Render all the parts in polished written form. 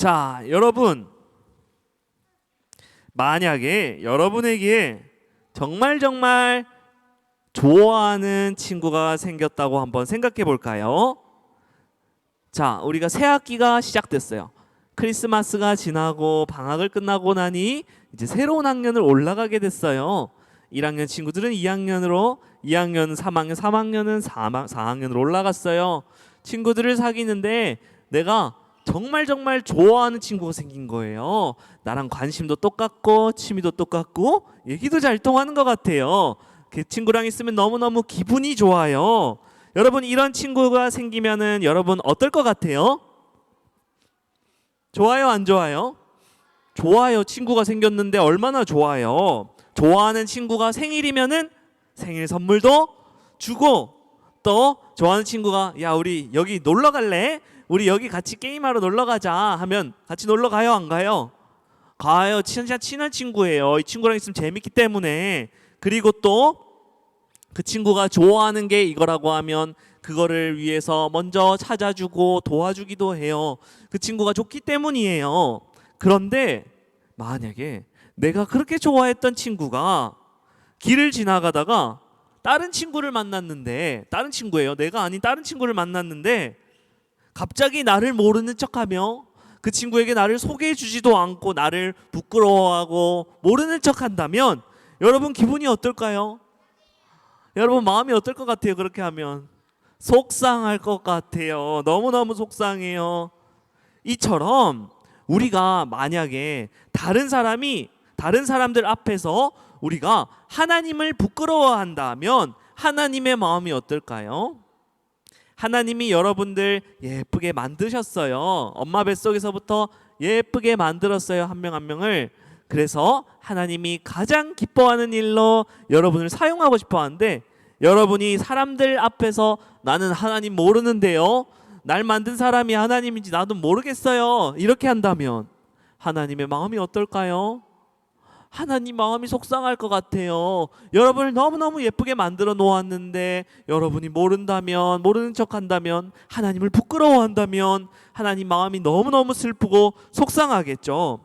자, 여러분, 만약에 여러분에게 정말 좋아하는 친구가 생겼다고 한번 생각해 볼까요? 자, 우리가 새 학기가 시작됐어요. 크리스마스가 지나고 방학을 끝나고 나니 이제 새로운 학년을 올라가게 됐어요. 1학년 친구들은 2학년으로, 2학년은 3학년, 3학년은 4학년으로 올라갔어요. 친구들을 사귀는데 내가 정말 좋아하는 친구가 생긴 거예요. 나랑 관심도 똑같고 취미도 똑같고 얘기도 잘 통하는 것 같아요. 그 친구랑 있으면 너무너무 기분이 좋아요. 여러분, 이런 친구가 생기면은 여러분 어떨 것 같아요? 좋아요, 안 좋아요? 좋아요. 친구가 생겼는데 얼마나 좋아요. 좋아하는 친구가 생일이면은 생일 선물도 주고, 또 좋아하는 친구가 야, 우리 여기 놀러 갈래? 우리 여기 같이 게임하러 놀러 가자 하면 같이 놀러 가요, 안 가요? 가요. 진짜 친한 친구예요. 이 친구랑 있으면 재밌기 때문에. 그리고 또 그 친구가 좋아하는 게 이거라고 하면 그거를 위해서 먼저 찾아주고 도와주기도 해요. 그 친구가 좋기 때문이에요. 그런데 만약에 내가 그렇게 좋아했던 친구가 길을 지나가다가 다른 친구를 만났는데, 다른 친구예요. 내가 아닌 다른 친구를 만났는데 갑자기 나를 모르는 척하며 그 친구에게 나를 소개해 주지도 않고 나를 부끄러워하고 모르는 척한다면 여러분 기분이 어떨까요? 여러분 마음이 어떨 것 같아요? 그렇게 하면 속상할 것 같아요. 너무너무 속상해요. 이처럼 우리가 만약에 다른 사람들 앞에서 우리가 하나님을 부끄러워한다면 하나님의 마음이 어떨까요? 하나님이 여러분들 예쁘게 만드셨어요. 엄마 뱃속에서부터 예쁘게 만들었어요. 한 명 한 명을. 그래서 하나님이 가장 기뻐하는 일로 여러분을 사용하고 싶어 하는데, 여러분이 사람들 앞에서 나는 하나님 모르는데요, 날 만든 사람이 하나님인지 나도 모르겠어요, 이렇게 한다면 하나님의 마음이 어떨까요? 하나님 마음이 속상할 것 같아요. 여러분을 너무너무 예쁘게 만들어 놓았는데 여러분이 모른다면, 모르는 척 한다면, 하나님을 부끄러워한다면 하나님 마음이 너무너무 슬프고 속상하겠죠.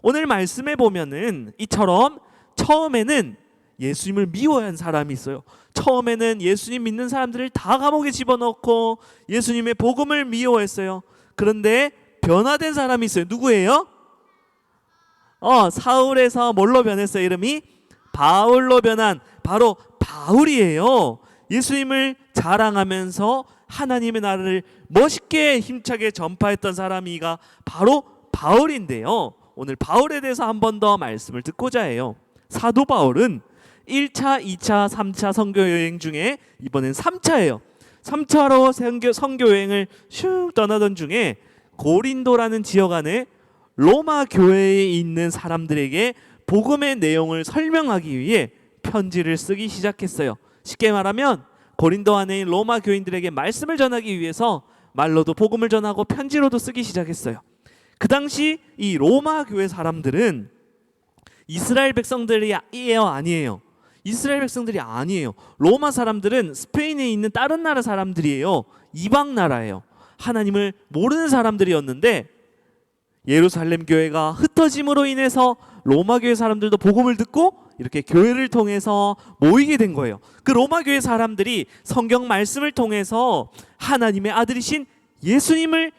오늘 말씀에 보면은 이처럼 처음에는 예수님을 미워한 사람이 있어요. 처음에는 예수님 믿는 사람들을 다 감옥에 집어넣고 예수님의 복음을 미워했어요. 그런데 변화된 사람이 있어요. 누구예요? 사울에서 뭘로 변했어요? 이름이 바울로 변한 바로 바울이에요. 예수님을 자랑하면서 하나님의 나라를 멋있게 힘차게 전파했던 사람이가 바로 바울인데요. 오늘 바울에 대해서 한 번 더 말씀을 듣고자 해요. 사도 바울은 1차, 2차, 3차 선교 여행 중에 이번엔 3차예요. 3차로 선교 여행을 슉 떠나던 중에 고린도라는 지역 안에 로마 교회에 있는 사람들에게 복음의 내용을 설명하기 위해 편지를 쓰기 시작했어요. 쉽게 말하면 고린도 안에 있는 로마 교인들에게 말씀을 전하기 위해서 말로도 복음을 전하고 편지로도 쓰기 시작했어요. 그 당시 이 로마 교회 사람들은 이스라엘 백성들이에요, 아니에요? 이스라엘 백성들이 아니에요. 로마 사람들은 스페인에 있는 다른 나라 사람들이에요. 이방 나라예요. 하나님을 모르는 사람들이었는데 예루살렘 교회가 흩어짐으로 인해서 로마 교회 사람들도 복음을 듣고 이렇게 교회를 통해서 모이게 된 거예요. 그 로마 교회 사람들이 성경 말씀을 통해서 하나님의 아들이신 예수님을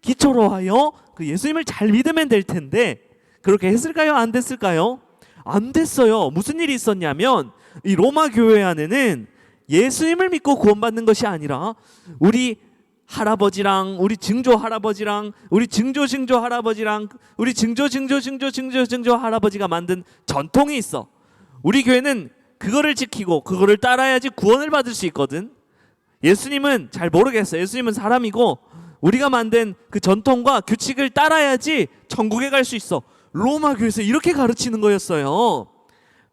기초로 하여 그 예수님을 잘 믿으면 될 텐데 그렇게 했을까요? 안 됐을까요? 안 됐어요. 무슨 일이 있었냐면 이 로마 교회 안에는 예수님을 믿고 구원받는 것이 아니라 우리 할아버지랑 우리 증조 할아버지랑 우리 증조 할아버지랑 우리 증조 할아버지가 만든 전통이 있어. 우리 교회는 그거를 지키고 그거를 따라야지 구원을 받을 수 있거든. 예수님은 잘 모르겠어요. 예수님은 사람이고 우리가 만든 그 전통과 규칙을 따라야지 천국에 갈 수 있어. 로마 교회에서 이렇게 가르치는 거였어요.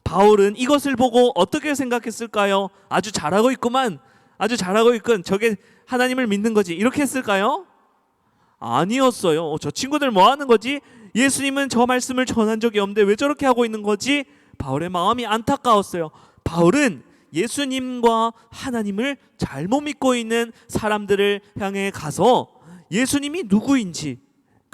바울은 이것을 보고 어떻게 생각했을까요? 아주 잘하고 있구만. 아주 잘하고 있군. 저게 하나님을 믿는 거지. 이렇게 했을까요? 아니었어요. 저 친구들 뭐 하는 거지? 예수님은 저 말씀을 전한 적이 없는데 왜 저렇게 하고 있는 거지? 바울의 마음이 안타까웠어요. 바울은 예수님과 하나님을 잘못 믿고 있는 사람들을 향해 가서 예수님이 누구인지,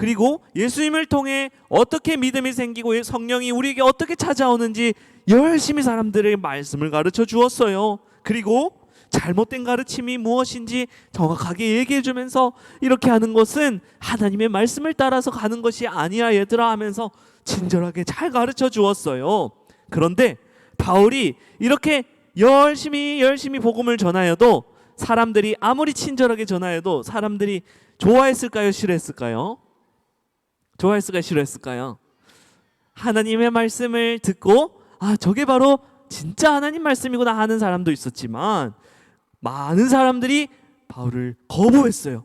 그리고 예수님을 통해 어떻게 믿음이 생기고 성령이 우리에게 어떻게 찾아오는지 열심히 사람들에게 말씀을 가르쳐 주었어요. 그리고 잘못된 가르침이 무엇인지 정확하게 얘기해 주면서 이렇게 하는 것은 하나님의 말씀을 따라서 가는 것이 아니야 얘들아 하면서 친절하게 잘 가르쳐 주었어요. 그런데 바울이 이렇게 열심히 복음을 전하여도 사람들이 아무리 친절하게 전하여도 사람들이 좋아했을까요? 싫어했을까요? 좋아했을까요? 싫어했을까요? 하나님의 말씀을 듣고 저게 바로 진짜 하나님 말씀이구나 하는 사람도 있었지만 많은 사람들이 바울을 거부했어요.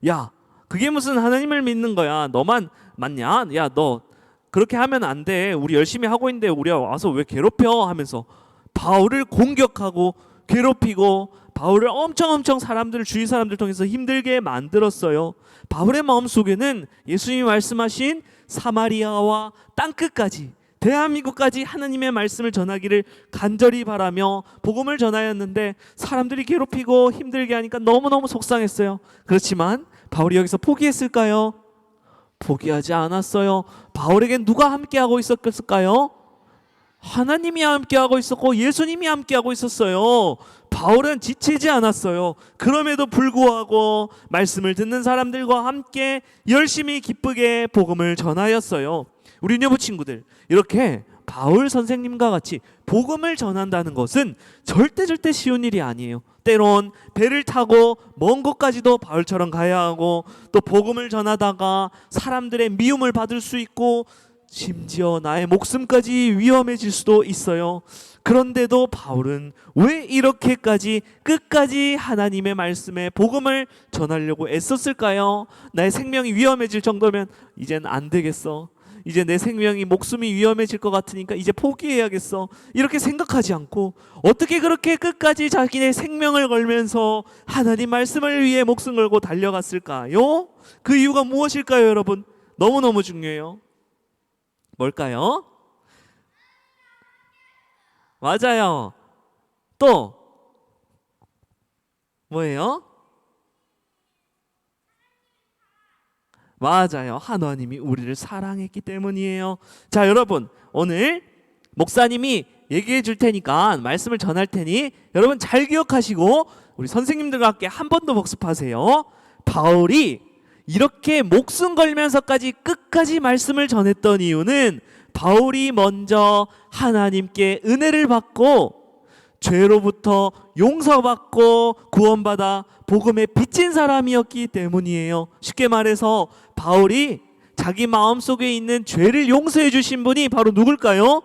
야, 그게 무슨 하나님을 믿는 거야? 너만 맞냐? 야, 너 그렇게 하면 안 돼. 우리 열심히 하고 있는데 우리가 와서 왜 괴롭혀? 하면서 바울을 공격하고 괴롭히고 바울을 엄청 사람들 주위 사람들 통해서 힘들게 만들었어요. 바울의 마음속에는 예수님이 말씀하신 사마리아와 땅끝까지 대한민국까지 하나님의 말씀을 전하기를 간절히 바라며 복음을 전하였는데 사람들이 괴롭히고 힘들게 하니까 너무너무 속상했어요. 그렇지만 바울이 여기서 포기했을까요? 포기하지 않았어요. 바울에겐 누가 함께하고 있었을까요? 하나님이 함께하고 있었고 예수님이 함께하고 있었어요. 바울은 지치지 않았어요. 그럼에도 불구하고 말씀을 듣는 사람들과 함께 열심히 기쁘게 복음을 전하였어요. 우리 여부 친구들, 이렇게 바울 선생님과 같이 복음을 전한다는 것은 절대 쉬운 일이 아니에요. 때론 배를 타고 먼 곳까지도 바울처럼 가야 하고 또 복음을 전하다가 사람들의 미움을 받을 수 있고 심지어 나의 목숨까지 위험해질 수도 있어요. 그런데도 바울은 왜 이렇게까지 끝까지 하나님의 말씀에 복음을 전하려고 애썼을까요? 나의 생명이 위험해질 정도면 이젠 안 되겠어. 이제 내 생명이 목숨이 위험해질 것 같으니까 이제 포기해야겠어. 이렇게 생각하지 않고 어떻게 그렇게 끝까지 자기의 생명을 걸면서 하나님 말씀을 위해 목숨 걸고 달려갔을까요? 그 이유가 무엇일까요, 여러분? 너무너무 중요해요. 뭘까요? 맞아요. 또 뭐예요? 맞아요. 하나님이 우리를 사랑했기 때문이에요. 자, 여러분, 오늘 목사님이 얘기해 줄 테니까 말씀을 전할 테니 여러분 잘 기억하시고 우리 선생님들과 함께 한 번 더 복습하세요. 바울이 이렇게 목숨 걸면서까지 끝까지 말씀을 전했던 이유는 바울이 먼저 하나님께 은혜를 받고 죄로부터 용서받고 구원받아 복음에 빚진 사람이었기 때문이에요. 쉽게 말해서 바울이 자기 마음속에 있는 죄를 용서해 주신 분이 바로 누굴까요?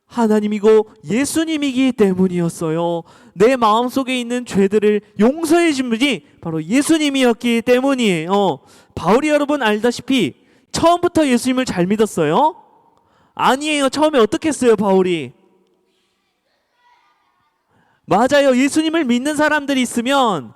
하나님이고 예수님이기 때문이었어요. 내 마음속에 있는 죄들을 용서해 준 분이 바로 예수님이었기 때문이에요. 바울이 여러분 알다시피 처음부터 예수님을 잘 믿었어요? 아니에요. 처음에 어떻게 했어요, 바울이? 맞아요. 예수님을 믿는 사람들이 있으면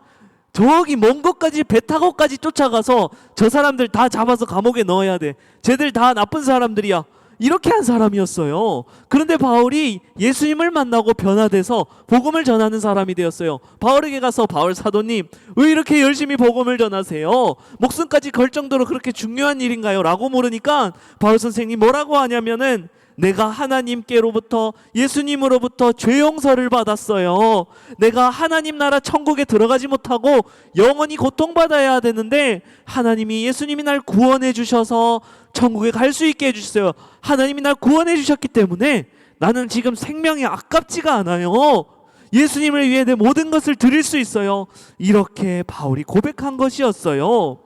저기 먼 곳까지 배 타고까지 쫓아가서 저 사람들 다 잡아서 감옥에 넣어야 돼. 쟤들 다 나쁜 사람들이야. 이렇게 한 사람이었어요. 그런데 바울이 예수님을 만나고 변화돼서 복음을 전하는 사람이 되었어요. 바울에게 가서 바울 사도님 왜 이렇게 열심히 복음을 전하세요? 목숨까지 걸 정도로 그렇게 중요한 일인가요? 라고 물으니까 바울 선생님이 뭐라고 하냐면은 내가 하나님께로부터 예수님으로부터 죄 용서를 받았어요. 내가 하나님 나라 천국에 들어가지 못하고 영원히 고통받아야 되는데 하나님이 예수님이 날 구원해 주셔서 천국에 갈 수 있게 해주셨어요. 하나님이 날 구원해 주셨기 때문에 나는 지금 생명이 아깝지가 않아요. 예수님을 위해 내 모든 것을 드릴 수 있어요. 이렇게 바울이 고백한 것이었어요.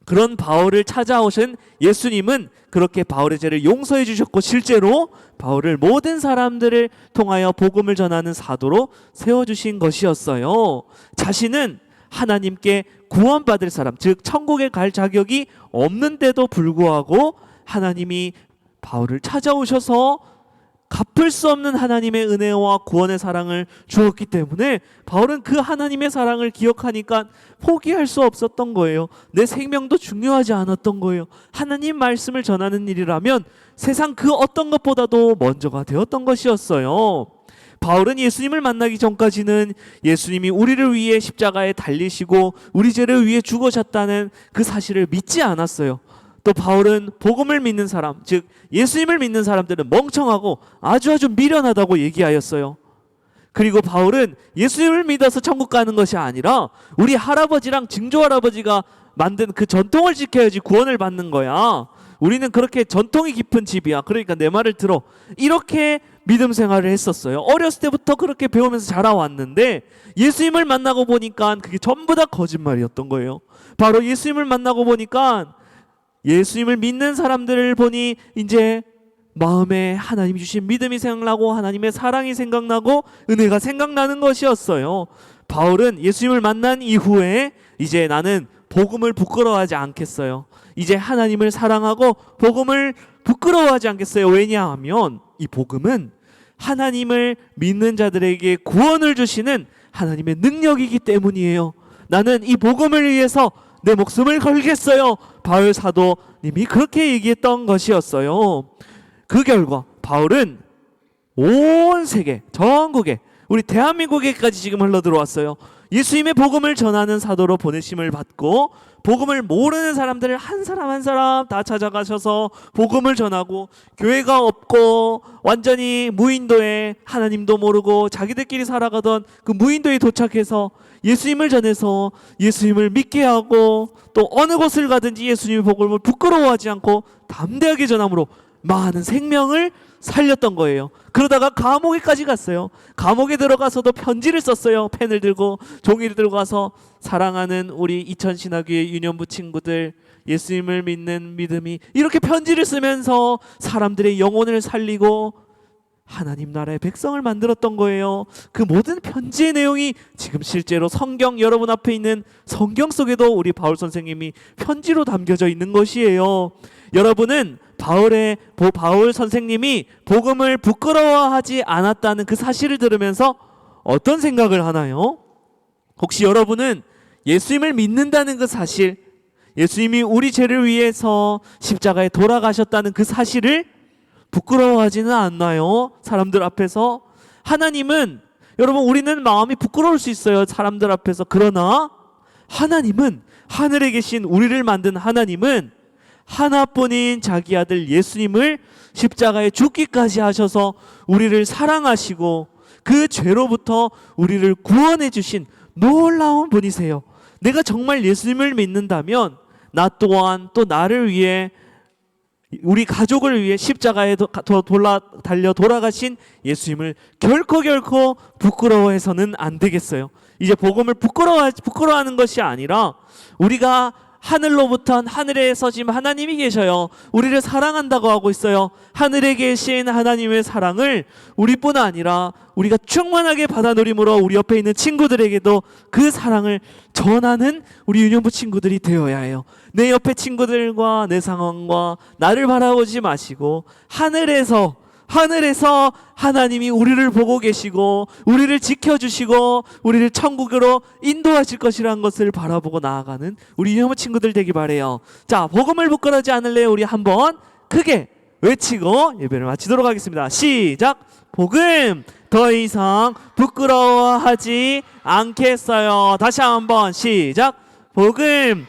그런 바울을 찾아오신 예수님은 그렇게 바울의 죄를 용서해 주셨고 실제로 바울을 모든 사람들을 통하여 복음을 전하는 사도로 세워주신 것이었어요. 자신은 하나님께 구원받을 사람, 즉 천국에 갈 자격이 없는데도 불구하고 하나님이 바울을 찾아오셔서 갚을 수 없는 하나님의 은혜와 구원의 사랑을 주었기 때문에 바울은 그 하나님의 사랑을 기억하니까 포기할 수 없었던 거예요. 내 생명도 중요하지 않았던 거예요. 하나님 말씀을 전하는 일이라면 세상 그 어떤 것보다도 먼저가 되었던 것이었어요. 바울은 예수님을 만나기 전까지는 예수님이 우리를 위해 십자가에 달리시고 우리 죄를 위해 죽으셨다는 그 사실을 믿지 않았어요. 또 바울은 복음을 믿는 사람, 즉 예수님을 믿는 사람들은 멍청하고 아주 미련하다고 얘기하였어요. 그리고 바울은 예수님을 믿어서 천국 가는 것이 아니라 우리 할아버지랑 증조할아버지가 만든 그 전통을 지켜야지 구원을 받는 거야. 우리는 그렇게 전통이 깊은 집이야. 그러니까 내 말을 들어. 이렇게 믿음 생활을 했었어요. 어렸을 때부터 그렇게 배우면서 자라왔는데 예수님을 만나고 보니까 그게 전부 다 거짓말이었던 거예요. 바로 예수님을 만나고 보니까 예수님을 믿는 사람들을 보니 이제 마음에 하나님이 주신 믿음이 생각나고 하나님의 사랑이 생각나고 은혜가 생각나는 것이었어요. 바울은 예수님을 만난 이후에 이제 나는 복음을 부끄러워하지 않겠어요. 이제 하나님을 사랑하고 복음을 부끄러워하지 않겠어요. 왜냐하면 이 복음은 하나님을 믿는 자들에게 구원을 주시는 하나님의 능력이기 때문이에요. 나는 이 복음을 위해서 내 목숨을 걸겠어요. 바울 사도님이 그렇게 얘기했던 것이었어요. 그 결과 바울은 온 세계, 전국에, 우리 대한민국에까지 지금 흘러들어왔어요. 예수님의 복음을 전하는 사도로 보내심을 받고 복음을 모르는 사람들을 한 사람 한 사람 다 찾아가셔서 복음을 전하고, 교회가 없고 완전히 무인도에 하나님도 모르고 자기들끼리 살아가던 그 무인도에 도착해서 예수님을 전해서 예수님을 믿게 하고, 또 어느 곳을 가든지 예수님의 복음을 부끄러워하지 않고 담대하게 전함으로 많은 생명을 살렸던 거예요. 그러다가 감옥에까지 갔어요. 감옥에 들어가서도 편지를 썼어요. 펜을 들고 종이를 들고 가서, 사랑하는 우리 이천신학교의 유년부 친구들, 예수님을 믿는 믿음이, 이렇게 편지를 쓰면서 사람들의 영혼을 살리고 하나님 나라의 백성을 만들었던 거예요. 그 모든 편지의 내용이 지금 실제로 성경, 여러분 앞에 있는 성경 속에도 우리 바울 선생님이 편지로 담겨져 있는 것이에요. 여러분은 바울 선생님이 복음을 부끄러워하지 않았다는 그 사실을 들으면서 어떤 생각을 하나요? 혹시 여러분은 예수님을 믿는다는 그 사실, 예수님이 우리 죄를 위해서 십자가에 돌아가셨다는 그 사실을 부끄러워하지는 않나요? 사람들 앞에서. 하나님은, 여러분, 우리는 마음이 부끄러울 수 있어요, 사람들 앞에서. 그러나 하나님은, 하늘에 계신 우리를 만든 하나님은 하나뿐인 자기 아들 예수님을 십자가에 죽기까지 하셔서 우리를 사랑하시고 그 죄로부터 우리를 구원해 주신 놀라운 분이세요. 내가 정말 예수님을 믿는다면 나 또한 또 나를 위해, 우리 가족을 위해 십자가에 달려 돌아가신 예수님을 결코 부끄러워해서는 안 되겠어요. 이제 복음을 부끄러워하는 것이 아니라, 우리가 하늘로부터, 하늘에서 지금 하나님이 계셔요. 우리를 사랑한다고 하고 있어요. 하늘에 계신 하나님의 사랑을 우리뿐 아니라 우리가 충만하게 받아 누림으로 우리 옆에 있는 친구들에게도 그 사랑을 전하는 우리 유년부 친구들이 되어야 해요. 내 옆에 친구들과 내 상황과 나를 바라보지 마시고 하늘에서 하나님이 우리를 보고 계시고 우리를 지켜주시고 우리를 천국으로 인도하실 것이라는 것을 바라보고 나아가는 우리 유년부 친구들 되기 바래요. 자, 복음을 부끄러워하지 않을래요? 우리 한번 크게 외치고 예배를 마치도록 하겠습니다. 시작! 복음 더 이상 부끄러워하지 않겠어요. 다시 한번 시작! 복음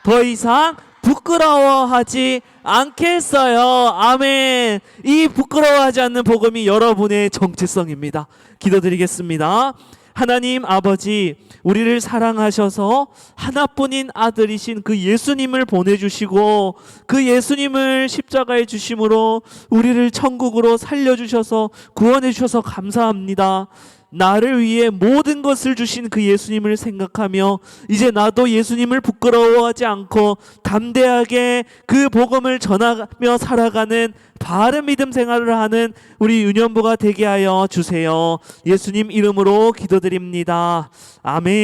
더 이상 부끄러워하지 않겠어요. 아멘. 이 부끄러워하지 않는 복음이 여러분의 정체성입니다. 기도드리겠습니다. 하나님 아버지, 우리를 사랑하셔서 하나뿐인 아들이신 그 예수님을 보내주시고 그 예수님을 십자가에 주심으로 우리를 천국으로 살려주셔서 구원해 주셔서 감사합니다. 나를 위해 모든 것을 주신 그 예수님을 생각하며 이제 나도 예수님을 부끄러워하지 않고 담대하게 그 복음을 전하며 살아가는 바른 믿음 생활을 하는 우리 유년부가 되게 하여 주세요. 예수님 이름으로 기도드립니다. 아멘.